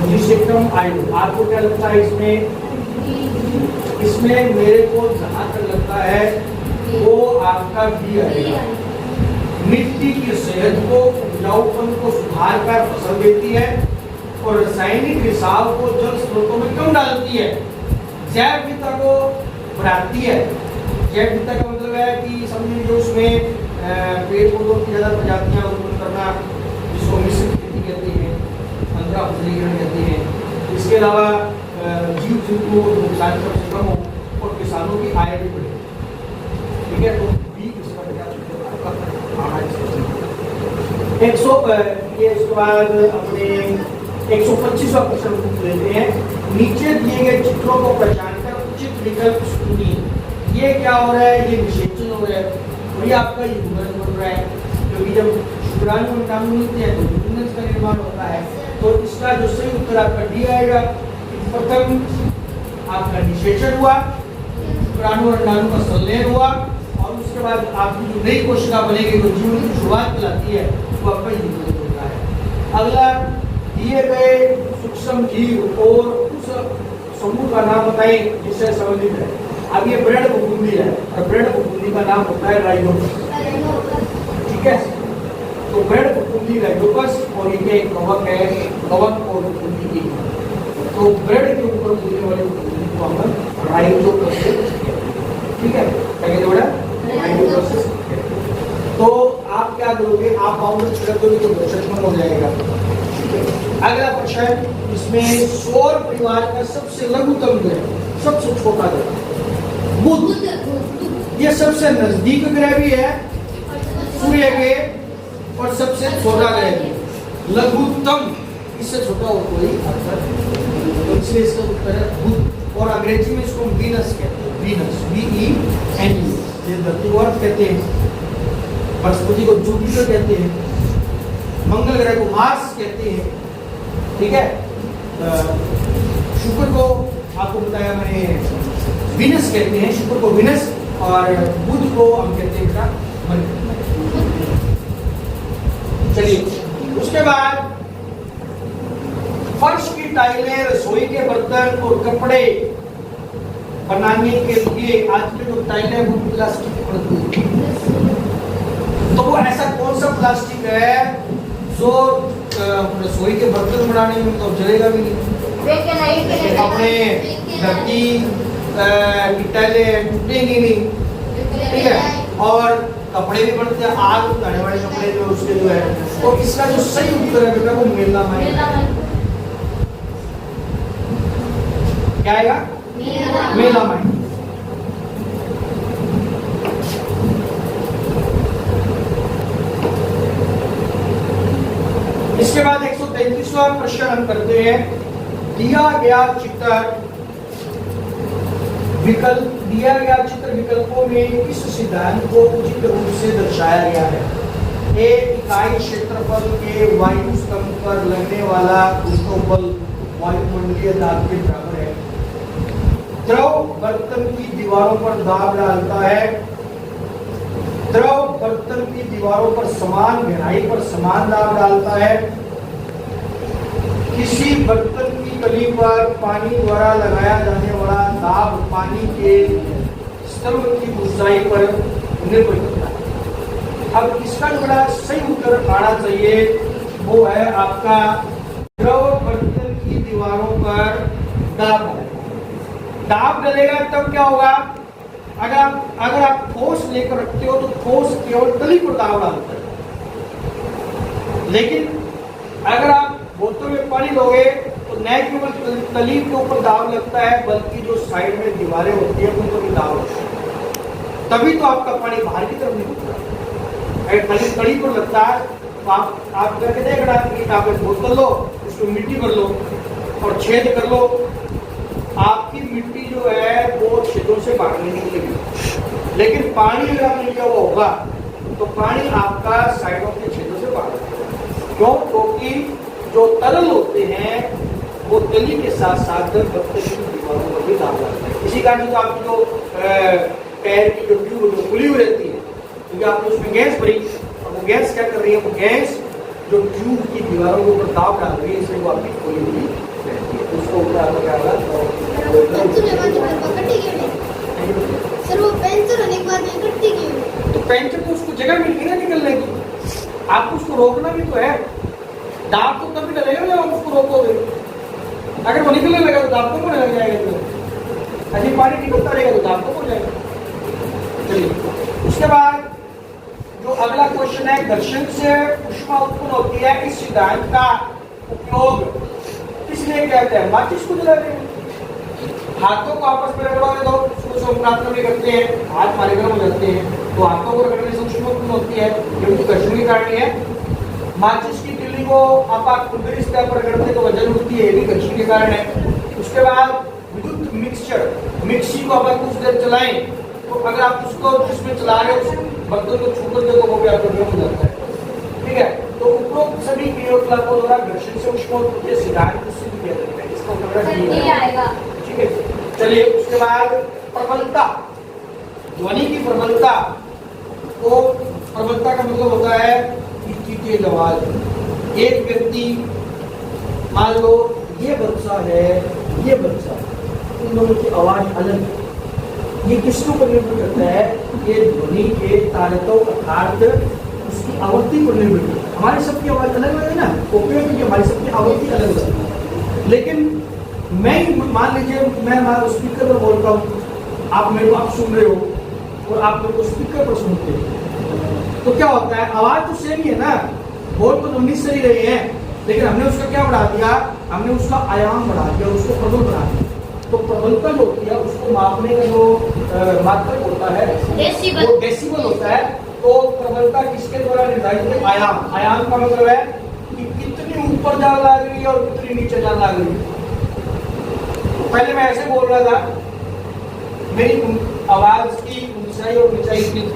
[SPEAKER 1] जिससे कम आय। आपको क्या लगता है इसमें मेरे को जहाँ तक लगता है वो आपका भी आएगा। मिट्टी की सेहत को उपजाऊपन को सुधार कर फसल देती है, और रासायनिक रिसाव को जल स्रोतों में कम डालती है, जैव विविधता को बढ़ाती है। जैव विविधता का मतलब है कि समझिए जो उसमें पेड़ पौधों की ज्यादा प्रजातियां उत्पन्न करना, जिसको मिश्रित खेती कहते हैं, अंतरा फसलीकरण कहते हैं। इसके अलावा जीव जंतुओं को नुकसान कम हो और किसानों की आय भी बढ़े। ठीक है, तो बी इसका इसके बाद अपने 125वां क्वेश्चन पूछ लेते हैं। नीचे दिए गए चित्रों को पहचान कर उचित विकल्प चुनिए। ये क्या हो रहा है? ये विशेषण हो रहा है, वही आपका युग्मन बन रहा है, क्योंकि जब शुक्राणु अंडाणु मिलते हैं तो युग्मन का निर्माण होता है। तो इसका जो सही उत्तर आपका डी आएगा। प्रथम आपका निषेचन हुआ, प्राणु और अंडाणु का संलयन हुआ, और उसके बाद आपकी जो नई कोशिका बनेगी जो जीवन की शुरुआत कहलाती है वो आपका युगल होता है। अगला, दिए गए सूक्ष्म जीव और उस समूह का नाम बताइए जिससे संबंधित है। अब ये ब्रेड फफूंदी है और ब्रेड फफूंदी का नाम होता है राइजोपस। ठीक है, तो ब्रेड फफूंदी राइजोपस और ये कवक है, कवक और फफूंदी की। तो ब्रेड के ऊपर बोलने वाले फफूंदी को हम राइजोपस से, ठीक है, क्या कहते हैं राइजोपस से। तो आप क्या करोगे, आप बाउंड्री कर दोगे तो दशक हो जाएगा। अगला प्रश्न, इसमें सौर परिवार का सबसे लघुतम ग्रह, सबसे छोटा ग्रह बुध। ये सबसे नजदीक ग्रह भी है सूर्य के और सबसे छोटा ग्रह भी। लघुतम, इससे छोटा और कोई अक्षर, तो इसलिए इसका उत्तर है बुध। और अंग्रेजी में इसको वीनस कहते हैं, वीनस, VENUS। ये धरती को अर्थ कहते हैं, बृहस्पति को जुपिटर कहते हैं, मंगल ग्रह को मार्स कहते हैं, ठीक है। शुक्र को आपको बताया मैंने वीनस कहते हैं, शुक्र को वीनस, और बुध को हम कहते हैं बेटा मर्क्यूरी। चलिए, उसके बाद फर्श की टाइलें, रसोई के बर्तन और कपड़े बनाने के लिए आज की जो टाइलें वो प्लास्टिक की बनती है। तो वो ऐसा कौन सा प्लास्टिक है जो रसोई के बर्तन बनाने में तो जलेगा भी नहीं, कपड़े धरती की टाइलें टूटेंगी नहीं, ठीक है, और कपड़े भी बनते हैं, आग उठाने वाले कपड़े जो उसके जो है। तो इसका जो सही उत्तर है बेटा वो मेलामाइन। क्या आएगा? मेलामाइन। इसके बाद 133वां प्रश्न हम करते हैं। दिया गया चित्र विकल्पों में किस सिद्धांत को उचित रूप से दर्शाया गया है? ए, इकाई क्षेत्रफल के वायु स्तंभ पर लगने वाला गुरुत्व बल वायुमंडलीय दाब के बराबर है। द्रव बर्तन की दीवारों पर दाब डालता है। द्रव बर्तन की दीवारों पर समान गहराई पर समान दाब डालता है। किसी बर्तन की कली पर पानी द्वारा लगाया जाने वाला दाब पानी के स्तंभ की ऊंचाई पर निर्भर करता है। अब इसका जो बड़ा सही उत्तर आना चाहिए वो है आपका द्रव बर्तन की दीवारों पर दाब दाब डलेगा तब क्या होगा? अगर आप ठोस लेकर रखते हो तो ठोस केवल तली पर दाब डालता है, लेकिन अगर आप बोतल में पानी लोगे तो न केवल तली के ऊपर दाब लगता है बल्कि जो साइड में दीवारें होती है उन पर भी दाब लगता है, तभी तो आपका पानी बाहर की तरफ निकलता है। अगर तली पर लगता है तो आप करके देखना कि आप एक बोतल लो, उसको मिट्टी भर लो और छेद कर लो, आपकी मिट्टी जो है वो छेदों से बाहर नहीं निकलेगी। लेकिन पानी अगर आपने लिया हुआ होगा तो पानी आपका साइडों के छेदों से बाहर निकलेगा। क्यों? क्योंकि जो तरल होते हैं वो तली के साथ साथ बर्तन की दीवारों पर भी दाब लगता है। इसी कारण से तो आपकी जो पैर की जो ट्यूब जो खुली हुई रहती है क्योंकि आपने उसमें गैस भरी और वो गैस क्या कर रही है, वो गैस जो ट्यूब की दीवारों के ऊपर दाब डाल रही है, इसलिए वो आपकी खुली हुई रहती है। उसको ऊपर आपका क्या होगा? तो पेंचर तो उसको जगह मिलती है निकलने की, आपको उसको रोकना भी तो है। दाब तो तभी डलेगा जब आप उसको रोकोगे, अगर वो निकलने लगा तो दाब को लग जाएगा, अभी पानी निकलता रहेगा तो दाब को हो जाएगा। चलिए, उसके बाद जो अगला क्वेश्चन है, घर्षण से ऊष्मा उत्पन्न होती है, इस सिद्धांत का उपयोग किसलिए कहते हैं? माचिस को जलाते हैं। हाथों को आपस में रगड़ोगे तो उसको संप्राप्त में करते हैं, हाथ हमारे गर्म हो जाते हैं, तो हाथों को रगड़ने से ऊष्मा उत्पन्न होती है, क्योंकि घर्षण के कारण है। माचिस की तिल्ली को आप खुरदरी स्तर पर रगड़ते तो वजन उठती है, ये भी घर्षण के कारण है। उसके बाद विद्युत मिक्सी को आप कुछ देर चलाएं तो अगर आप उसको जिसमें चला रहे हो बर्तन को छूकर दे तो वो भी आपको गर्म हो जाता है। ठीक है। तो उपरोक्त सभी क्रियाकलापों द्वारा घर्षण से ऊष्मोत्पत्ति सिद्धांत को सिद्ध किया जाता है। इसका उत्तर नहीं आएगा। ठीक है, चलिए उसके बाद प्रबलता, ध्वनि की प्रबलता। तो प्रबलता का मतलब होता है कि तेज आवाज। एक व्यक्ति, मान लो ये बच्चा है, ये बच्चा, इन दोनों की आवाज अलग है। ये किसके ऊपर निर्भर करता है? ये ध्वनि के तारतों अर्थात उसकी आवृत्ति पर निर्भर करता है। हमारी सबकी आवाज अलग अलग है ना, ओपियो की हमारी सबकी आवृत्ति अलग अलग है। लेकिन मैं मान लीजिए मैं स्पीकर पर बोलता हूँ, आप मेरे को आप सुन रहे हो और आप मेरे को स्पीकर पर सुनते हो, तो क्या होता है? आवाज तो सेम ही है ना, बोल तो 19 से ही रहे हैं, लेकिन हमने उसका क्या बढ़ा दिया? हमने उसका आयाम बढ़ा दिया, उसको प्रबल बना दिया। तो प्रबलता जो होती है उसको मापने का जो मात्रक होता है वो डेसिबल होता है। तो प्रबलता किसके द्वारा निर्धारित है? आयाम। आयाम का मतलब है कि कितनी ऊपर जाने लग रही है और कितनी नीचे जाने लग रही है। पहले मैं ऐसे बोल रहा था, मेरी आवाज की ऊंचाई और नीचाई इतनी थी।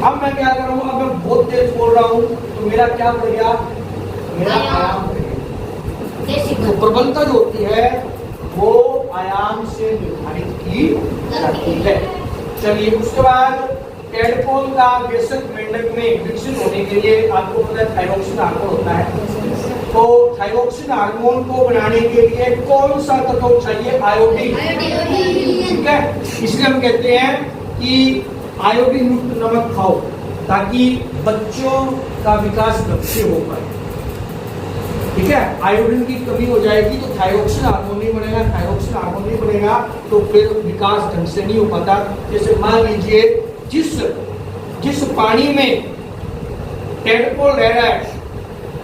[SPEAKER 1] अब मैं क्या कर रहा हूँ? अब मैं बहुत तेज बोल रहा हूँ, तो मेरा क्या बढ़ गया? मेरा आयाम बढ़ गया। तो प्रबलता जो होती है वो आयाम से निर्धारित की जाती है। चलिए उसके बाद टेडपोल का बेशक मेंढक में विकसित होने के लिए आपको पता है थायरोक्सिन हार्मोन होता है। तो थायरोक्सिन हार्मोन को बनाने के लिए कौन सा तत्व चाहिए? आयोडीन। ठीक है, इसलिए हम कहते हैं कि आयोडीन युक्त नमक खाओ ताकि बच्चों का विकास ढंग से हो पाए। ठीक है, आयोडीन की कमी हो जाएगी तो थायरोक्सिन हार्मोन नहीं बनेगा, थायरोक्सिन हार्मोन नहीं बनेगा तो फिर विकास ढंग से नहीं हो पाता। जैसे मान लीजिए जिस पानी में टेडपोल रह रहा है,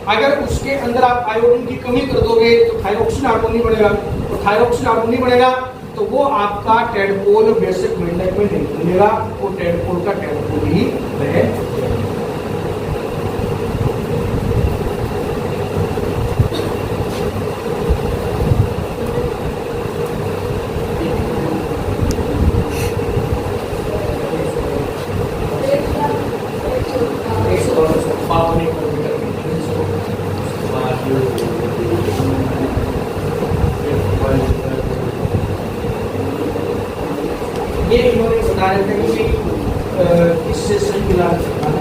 [SPEAKER 1] अगर उसके अंदर आप आयोडीन की कमी कर दोगे तो थायरोक्सिन हार्मोन नहीं बनेगा, तो थायरोक्सिन हार्मोन नहीं बनेगा तो वो आपका टेडपोल बेसिक मेंढक में नहीं बनेगा, वो टेडपोल का टेडपोल ही रहे। ये इन्होंने बता रहे थे कि इससे सही मिला सकता है।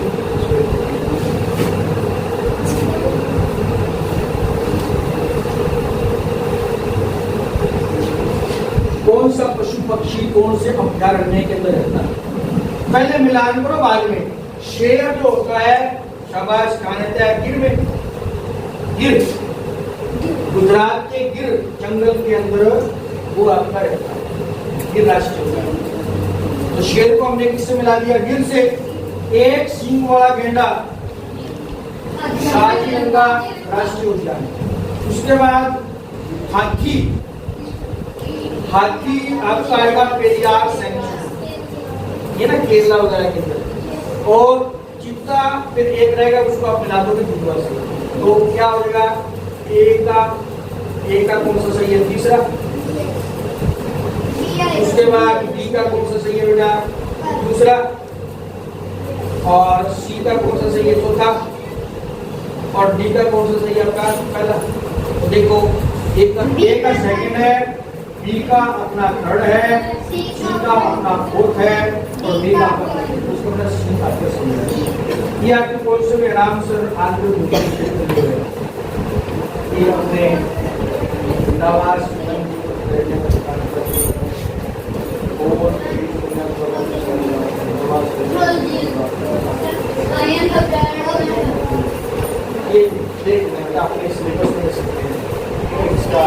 [SPEAKER 1] कौन सा पशु पक्षी कौन से अभयारण्य के अंदर रहता है? पहले मिलान करो, बाद में। शेर जो होता है, शाबाश, कहाँ रहता है? गिर में। गिर, गुजरात के गिर जंगल के अंदर वो आपका रहता है, गिर राष्ट्रीय उद्यान। तो शेर को हमने किससे मिला दिया? गिर से। एक सींग वाला गेंडा काजीरंगा राष्ट्रीय उद्यान। उसके बाद हाथी, हाथी आपका आएगा पेरियार सेंचुरी, ये ना केरला वगैरह के अंदर। और चीता फिर एक रहेगा, उसको आप मिला दोगे दुधवा से, तो क्या हो जाएगा? ए का कौन सा सही है? तीसरा। उसके बाद बी का कौन सा सही है बेटा? दूसरा। और सी का कौन सा सही है? चौथा। और डी का कौन सा सही है आपका? पहला। तो देखो, ए का सेकंड है, बी का अपना थर्ड है, सी का अपना फोर्थ है और डी का अपना उसको अपना सी आपका सही है। ये आपके क्वेश्चन में आराम से आगे ये अपने नवाज ये देख लें अपने सिलेबस में सकते हैं। इसका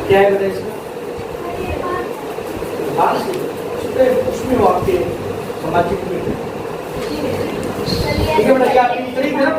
[SPEAKER 1] क्या है बेटा? इसका उसमें आपके सामाजिक ठीक है बेटा, ये आपकी तरीफ है ना।